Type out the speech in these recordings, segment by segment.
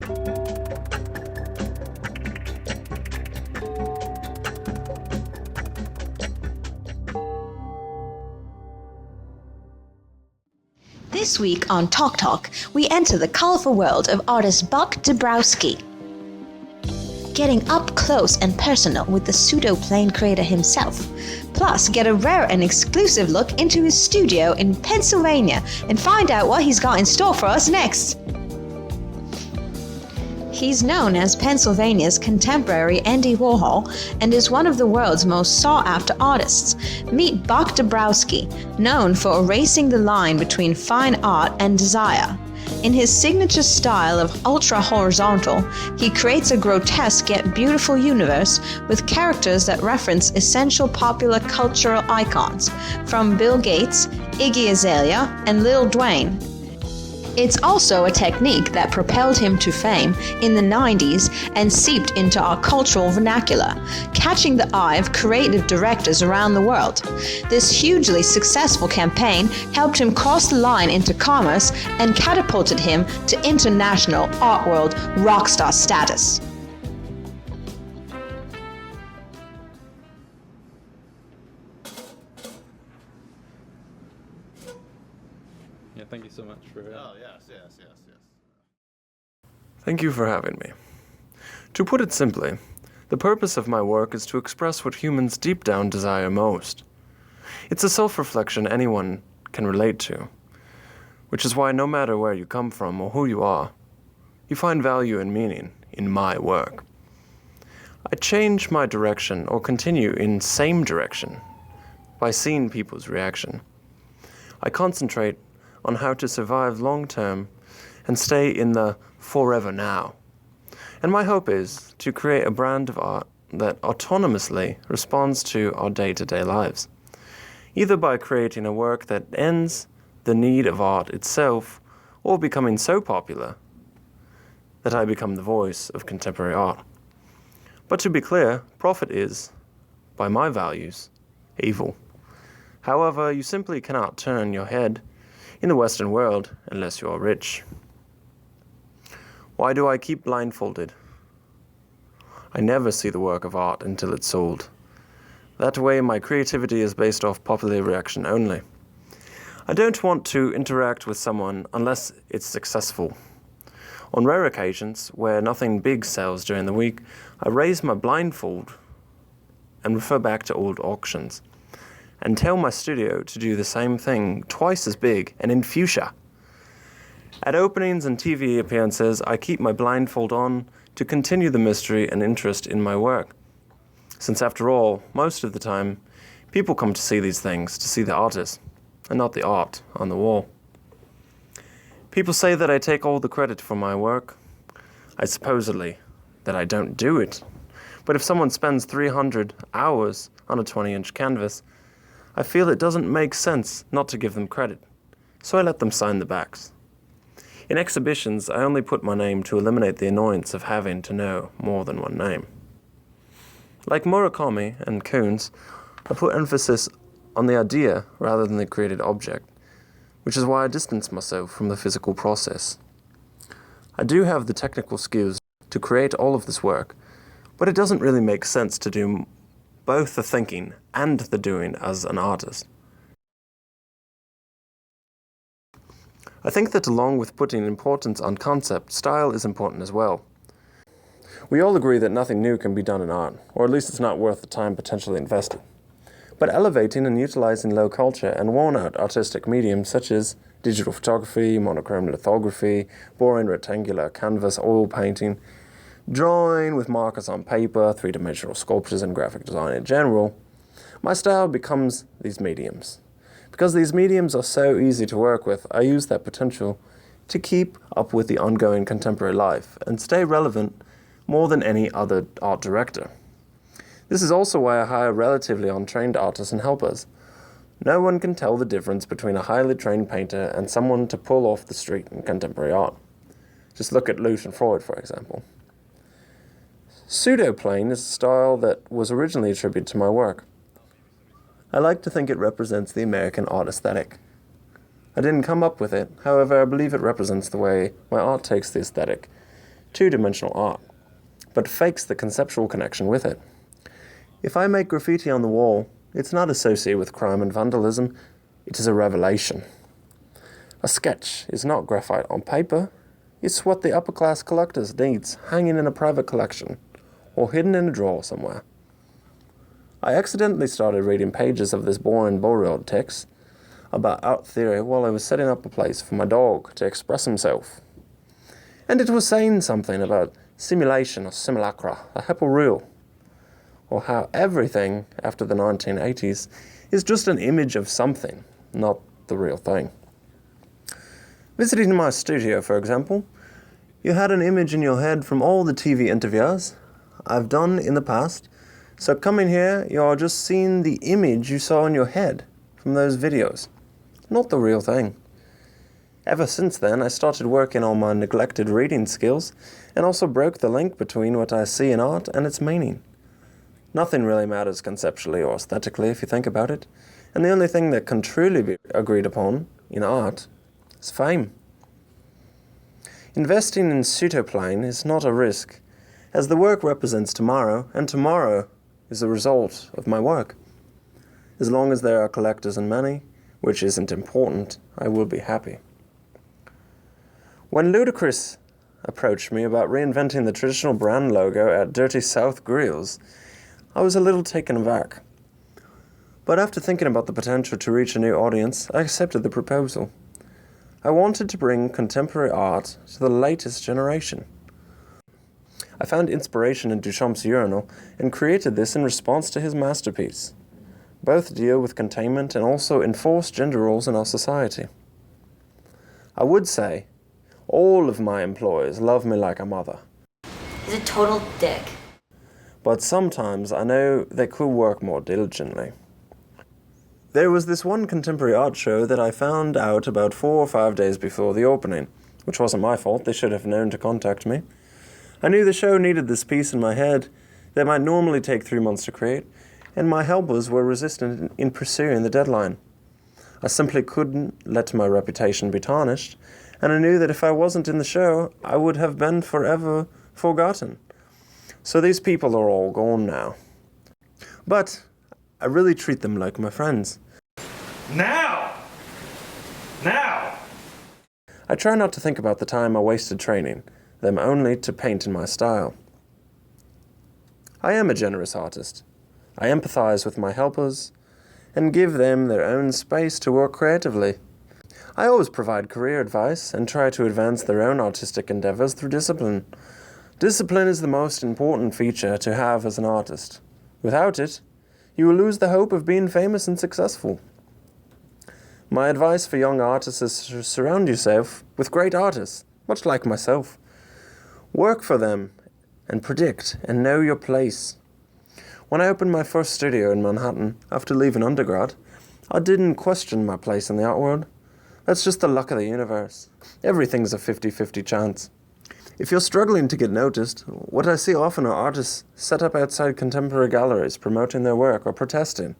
This week on Talk Talk, we enter the colorful world of artist Buck Dobrowski. Getting up close and personal with the pseudo-plane creator himself. Plus, get a rare and exclusive look into his studio in Pennsylvania and find out what he's got in store for us next. He's known as Pennsylvania's contemporary Andy Warhol and is one of the world's most sought-after artists. Meet Buck Dobrowski, known for erasing the line between fine art and desire. In his signature style of ultra-horizontal, he creates a grotesque yet beautiful universe with characters that reference essential popular cultural icons, from Bill Gates, Iggy Azalea, and Lil Dwayne. It's also a technique that propelled him to fame in the 90s and seeped into our cultural vernacular, catching the eye of creative directors around the world. This hugely successful campaign helped him cross the line into commerce and catapulted him to international art world rock star status. Yeah, thank you so much for... Oh, yes. Thank you for having me. To put it simply, the purpose of my work is to express what humans deep down desire most. It's a self-reflection anyone can relate to, which is why no matter where you come from or who you are, you find value and meaning in my work. I change my direction or continue in same direction by seeing people's reaction. I concentrate on how to survive long-term and stay in the forever now. And my hope is to create a brand of art that autonomously responds to our day-to-day lives, either by creating a work that ends the need of art itself or becoming so popular that I become the voice of contemporary art. But to be clear, profit is, by my values, evil. However, you simply cannot turn your head in the Western world unless you are rich. Why do I keep blindfolded? I never see the work of art until it's sold. That way my creativity is based off popular reaction only. I don't want to interact with someone unless it's successful. On rare occasions, where nothing big sells during the week, I raise my blindfold and refer back to old auctions, and tell my studio to do the same thing twice as big and in fuchsia. At openings and TV appearances, I keep my blindfold on to continue the mystery and interest in my work. Since after all, most of the time, people come to see these things to see the artist, and not the art on the wall. People say that I take all the credit for my work. I supposedly that I don't do it. But if someone spends 300 hours on a 20-inch canvas, I feel it doesn't make sense not to give them credit, so I let them sign the backs. In exhibitions, I only put my name to eliminate the annoyance of having to know more than one name. Like Murakami and Koons, I put emphasis on the idea rather than the created object, which is why I distance myself from the physical process. I do have the technical skills to create all of this work, but it doesn't really make sense to do both the thinking and the doing as an artist. I think that along with putting importance on concept, style is important as well. We all agree that nothing new can be done in art, or at least it's not worth the time potentially invested. But elevating and utilizing low culture and worn-out artistic mediums such as digital photography, monochrome lithography, boring rectangular canvas oil painting, drawing with markers on paper, three-dimensional sculptures and graphic design in general, my style becomes these mediums. Because these mediums are so easy to work with, I use that potential to keep up with the ongoing contemporary life and stay relevant more than any other art director. This is also why I hire relatively untrained artists and helpers. No one can tell the difference between a highly trained painter and someone to pull off the street in contemporary art. Just look at Lucian Freud, for example. Pseudo-plane is a style that was originally attributed to my work. I like to think it represents the American art aesthetic. I didn't come up with it, however I believe it represents the way my art takes the aesthetic two-dimensional art, but fakes the conceptual connection with it. If I make graffiti on the wall, it's not associated with crime and vandalism, it is a revelation. A sketch is not graphite on paper, it's what the upper-class collectors needs hanging in a private collection, or hidden in a drawer somewhere. I accidentally started reading pages of this boring Boreal text about art theory while I was setting up a place for my dog to express himself. And it was saying something about simulation or simulacra, a hyperreal, or how everything after the 1980s is just an image of something, not the real thing. Visiting my studio, for example, you had an image in your head from all the TV interviews I've done in the past, so coming here, you're just seeing the image you saw in your head from those videos, not the real thing. Ever since then, I started working on my neglected reading skills and also broke the link between what I see in art and its meaning. Nothing really matters conceptually or aesthetically if you think about it, and the only thing that can truly be agreed upon in art is fame. Investing in pseudoplane is not a risk, as the work represents tomorrow, and tomorrow is the result of my work. As long as there are collectors and many, which isn't important, I will be happy. When Ludacris approached me about reinventing the traditional brand logo at Dirty South Grills, I was a little taken aback. But after thinking about the potential to reach a new audience, I accepted the proposal. I wanted to bring contemporary art to the latest generation. I found inspiration in Duchamp's urinal and created this in response to his masterpiece. Both deal with containment and also enforce gender roles in our society. I would say, all of my employees love me like a mother. He's a total dick. But sometimes I know they could work more diligently. There was this one contemporary art show that I found out about 4 or 5 days before the opening, which wasn't my fault, they should have known to contact me. I knew the show needed this piece in my head that might normally take 3 months to create, and my helpers were resistant in pursuing the deadline. I simply couldn't let my reputation be tarnished, and I knew that if I wasn't in the show, I would have been forever forgotten. So these people are all gone now. But I really treat them like my friends. Now! I try not to think about the time I wasted training them only to paint in my style. I am a generous artist. I empathize with my helpers and give them their own space to work creatively. I always provide career advice and try to advance their own artistic endeavors through discipline. Discipline is the most important feature to have as an artist. Without it, you will lose the hope of being famous and successful. My advice for young artists is to surround yourself with great artists, much like myself. Work for them and predict and know your place. When I opened my first studio in Manhattan after leaving undergrad, I didn't question my place in the art world. That's just the luck of the universe. Everything's a 50-50 chance. If you're struggling to get noticed, what I see often are artists set up outside contemporary galleries promoting their work or protesting.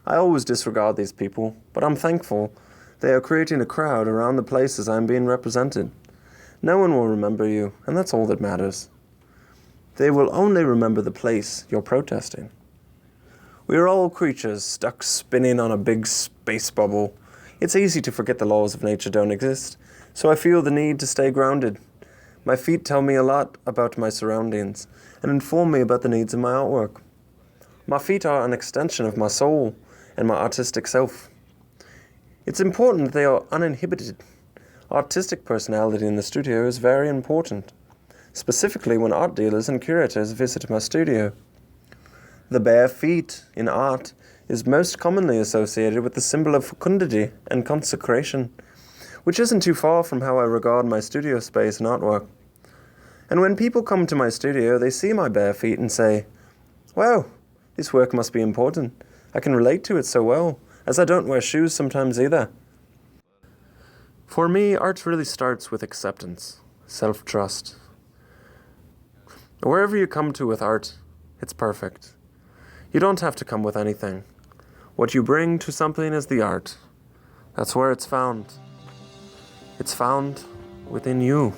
I always disregard these people, but I'm thankful they are creating a crowd around the places I'm being represented. No one will remember you, and that's all that matters. They will only remember the place you're protesting. We are all creatures stuck spinning on a big space bubble. It's easy to forget the laws of nature don't exist, so I feel the need to stay grounded. My feet tell me a lot about my surroundings and inform me about the needs of my artwork. My feet are an extension of my soul and my artistic self. It's important that they are uninhibited. Artistic personality in the studio is very important, specifically when art dealers and curators visit my studio. The bare feet in art is most commonly associated with the symbol of fecundity and consecration, which isn't too far from how I regard my studio space and artwork. And when people come to my studio, they see my bare feet and say, "Wow, this work must be important. I can relate to it so well, as I don't wear shoes sometimes either." For me, art really starts with acceptance, self-trust. Wherever you come to with art, it's perfect. You don't have to come with anything. What you bring to something is the art. That's where it's found. It's found within you.